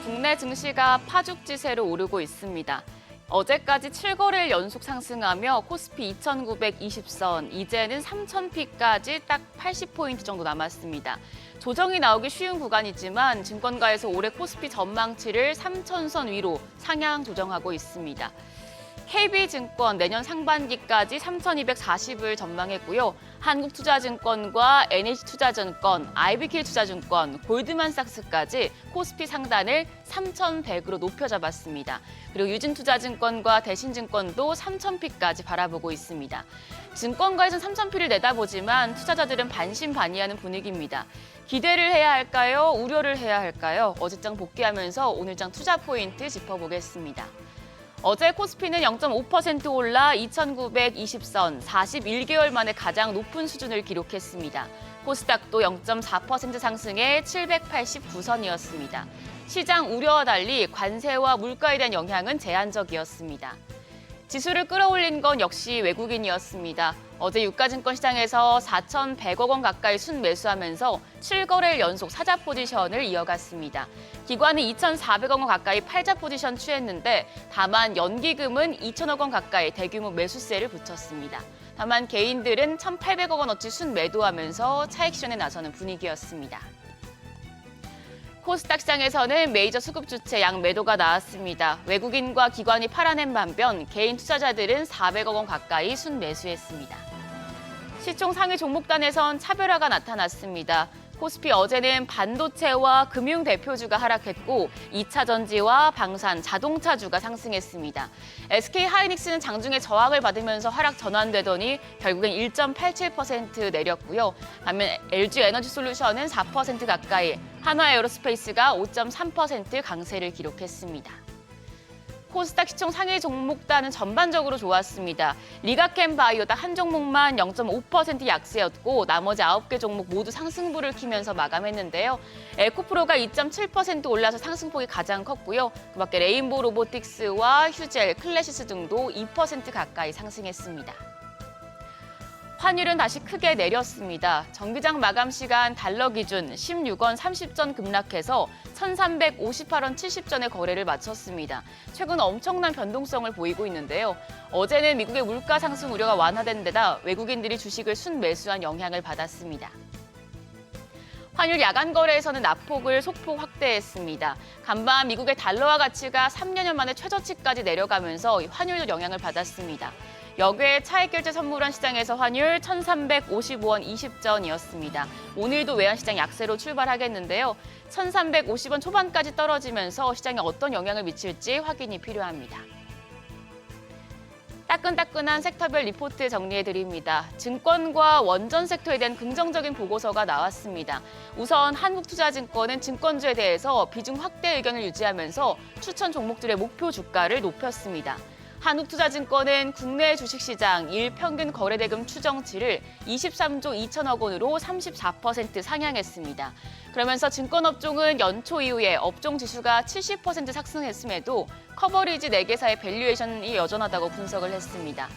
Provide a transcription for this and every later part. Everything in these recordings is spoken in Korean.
국내 증시가 파죽지세로 오르고 있습니다. 어제까지 7거래일 연속 상승하며 코스피 2,920선, 이제는 3,000피까지 딱 80포인트 정도 남았습니다. 조정이 나오기 쉬운 구간이지만 증권가에서 올해 코스피 전망치를 3,000선 위로 상향 조정하고 있습니다. KB증권 내년 상반기까지 3,240을 전망했고요. 한국투자증권과 NH투자증권, IBK투자증권, 골드만삭스까지 코스피 상단을 3,100으로 높여 잡았습니다. 그리고 유진투자증권과 대신증권도 3,000피까지 바라보고 있습니다. 증권가에서는 3,000피를 내다보지만 투자자들은 반신반의하는 분위기입니다. 기대를 해야 할까요? 우려를 해야 할까요? 어제장 복귀하면서 오늘장 투자 포인트 짚어보겠습니다. 어제 코스피는 0.5% 올라 2,920선, 41개월 만에 가장 높은 수준을 기록했습니다. 코스닥도 0.4% 상승해 789선이었습니다. 시장 우려와 달리 관세와 물가에 대한 영향은 제한적이었습니다. 지수를 끌어올린 건 역시 외국인이었습니다. 어제 유가증권 시장에서 4,100억 원 가까이 순매수하면서 7거래일 연속 사자 포지션을 이어갔습니다. 기관은 2,400억 원 가까이 팔자 포지션 취했는데 다만 연기금은 2,000억 원 가까이 대규모 매수세를 붙였습니다. 다만 개인들은 1,800억 원어치 순매도하면서 차익 실현에 나서는 분위기였습니다. 코스닥 시장에서는 메이저 수급 주체 양매도가 나왔습니다. 외국인과 기관이 팔아낸 반면 개인 투자자들은 400억 원 가까이 순매수했습니다. 시총 상위 종목단에선 차별화가 나타났습니다. 코스피 어제는 반도체와 금융 대표주가 하락했고 2차 전지와 방산, 자동차주가 상승했습니다. SK하이닉스는 장중에 저항을 받으면서 하락 전환되더니 결국엔 1.87% 내렸고요. 반면 LG에너지솔루션은 4% 가까이, 한화에어로스페이스가 5.3% 강세를 기록했습니다. 코스닥 시총 상위 종목단은 전반적으로 좋았습니다. 리가캠바이오 딱 한 종목만 0.5% 약세였고 나머지 9개 종목 모두 상승부를 키면서 마감했는데요. 에코프로가 2.7% 올라서 상승폭이 가장 컸고요. 그밖에 레인보우 로보틱스와 휴젤, 클래시스 등도 2% 가까이 상승했습니다. 환율은 다시 크게 내렸습니다. 정기장 마감 시간 달러 기준 16원 30전 급락해서 1,358원 70전에 거래를 마쳤습니다. 최근 엄청난 변동성을 보이고 있는데요. 어제는 미국의 물가 상승 우려가 완화된 데다 외국인들이 주식을 순매수한 영향을 받았습니다. 환율 야간 거래에서는 낙폭을 소폭 확대했습니다. 간밤 미국의 달러화 가치가 3년여 만에 최저치까지 내려가면서 환율도 영향을 받았습니다. 여기에 차익결제 선물원 시장에서 환율 1,355원 20전이었습니다. 오늘도 외환시장 약세로 출발하겠는데요. 1,350원 초반까지 떨어지면서 시장에 어떤 영향을 미칠지 확인이 필요합니다. 따끈따끈한 섹터별 리포트 정리해드립니다. 증권과 원전 섹터에 대한 긍정적인 보고서가 나왔습니다. 우선 한국투자증권은 증권주에 대해서 비중 확대 의견을 유지하면서 추천 종목들의 목표 주가를 높였습니다. 한국투자증권은 국내 주식시장 일평균 거래대금 추정치를 23조 2천억 원으로 34% 상향했습니다. 그러면서 증권업종은 연초 이후에 업종 지수가 70% 상승했음에도 커버리지 4개사의 밸류에이션이 여전하다고 분석을 했습니다.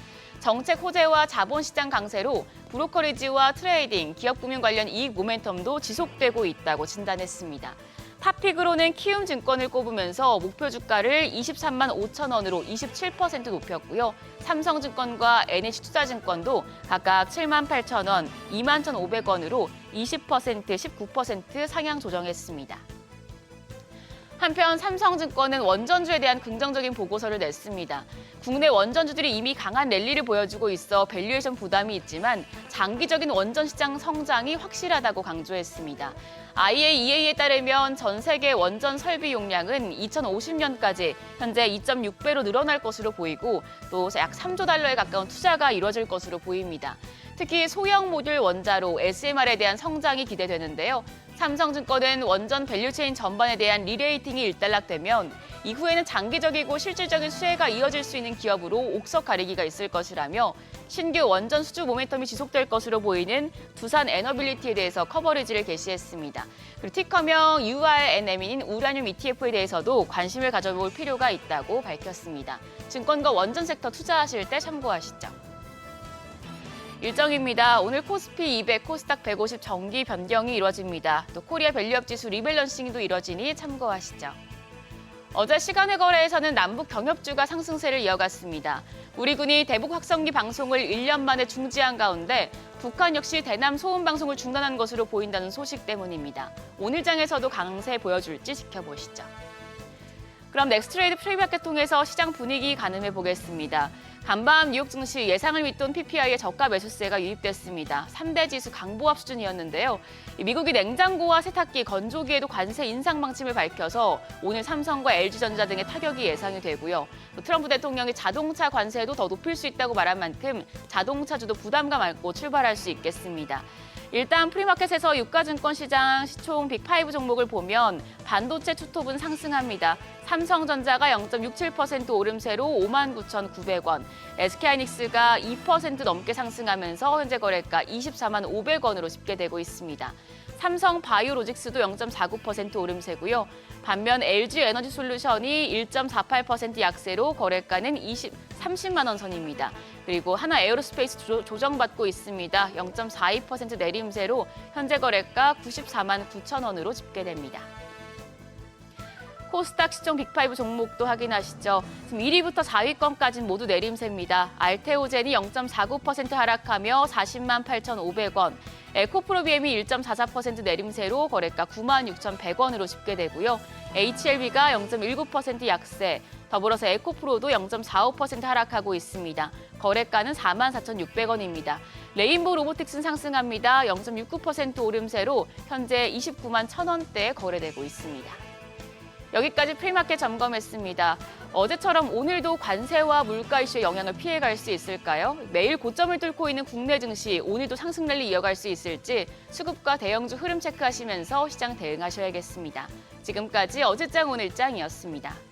정책 호재와 자본시장 강세로 브로커리지와 트레이딩, 기업금융 관련 이익 모멘텀도 지속되고 있다고 진단했습니다. 탑픽으로는 키움증권을 꼽으면서 목표 주가를 23만 5천 원으로 27% 높였고요. 삼성증권과 NH투자증권도 각각 7만 8천 원, 2만 1,500원으로 20%, 19% 상향 조정했습니다. 한편 삼성증권은 원전주에 대한 긍정적인 보고서를 냈습니다. 국내 원전주들이 이미 강한 랠리를 보여주고 있어 밸류에이션 부담이 있지만 장기적인 원전 시장 성장이 확실하다고 강조했습니다. IAEA에 따르면 전 세계 원전 설비 용량은 2050년까지 현재 2.6배로 늘어날 것으로 보이고 또 약 3조 달러에 가까운 투자가 이뤄질 것으로 보입니다. 특히 소형 모듈 원자로 SMR에 대한 성장이 기대되는데요. 삼성증권은 원전 밸류체인 전반에 대한 리레이팅이 일단락되면 이후에는 장기적이고 실질적인 수혜가 이어질 수 있는 기업으로 옥석 가리기가 있을 것이라며 신규 원전 수주 모멘텀이 지속될 것으로 보이는 두산 에너빌리티에 대해서 커버리지를 게시했습니다. 그리고 티커명 URNM인 우라늄 ETF에 대해서도 관심을 가져볼 필요가 있다고 밝혔습니다. 증권과 원전 섹터 투자하실 때 참고하시죠. 일정입니다. 오늘 코스피 200, 코스닥 150 정기 변경이 이뤄집니다. 또 코리아 밸류업 지수 리밸런싱도 이뤄지니 참고하시죠. 어제 시간외 거래에서는 남북 경협주가 상승세를 이어갔습니다. 우리군이 대북 확성기 방송을 1년 만에 중지한 가운데 북한 역시 대남 소음 방송을 중단한 것으로 보인다는 소식 때문입니다. 오늘 장에서도 강세 보여줄지 지켜보시죠. 그럼 넥스트레이드 프리마켓 통해서 시장 분위기 가늠해 보겠습니다. 간밤 뉴욕 증시 예상을 밑돈 PPI의 저가 매수세가 유입됐습니다. 3대 지수 강보합 수준이었는데요. 미국이 냉장고와 세탁기, 건조기에도 관세 인상 방침을 밝혀서 오늘 삼성과 LG전자 등의 타격이 예상이 되고요. 또 트럼프 대통령이 자동차 관세도 더 높일 수 있다고 말한 만큼 자동차주도 부담감 안고 출발할 수 있겠습니다. 일단 프리마켓에서 유가증권 시장 시총 빅5 종목을 보면 반도체 투톱은 상승합니다. 삼성전자가 0.67% 오름세로 59,900원, SK하이닉스가 2% 넘게 상승하면서 현재 거래가 24만 500원으로 집계되고 있습니다. 삼성 바이오로직스도 0.49% 오름세고요. 반면 LG에너지솔루션이 1.48% 약세로 거래가는 30만 원 선입니다. 그리고 하나 에어로스페이스 조정받고 있습니다. 0.42% 내림세로 현재 거래가 94만 9천 원으로 집계됩니다. 코스닥 시총 빅5 종목도 확인하시죠. 지금 1위부터 4위권까지는 모두 내림세입니다. 알테오젠이 0.49% 하락하며 40만 8,500원, 에코프로비엠이 1.44% 내림세로 거래가 9만 6,100원으로 집계되고요. HLB가 0.19% 약세, 더불어서 에코프로도 0.45% 하락하고 있습니다. 거래가는 4만 4,600원입니다. 레인보우 로보틱스는 상승합니다. 0.69% 오름세로 현재 29만 1,000원대에 거래되고 있습니다. 여기까지 프리마켓 점검했습니다. 어제처럼 오늘도 관세와 물가 이슈의 영향을 피해갈 수 있을까요? 매일 고점을 뚫고 있는 국내 증시, 오늘도 상승 랠리 이어갈 수 있을지 수급과 대형주 흐름 체크하시면서 시장 대응하셔야겠습니다. 지금까지 어제장 오늘장이었습니다.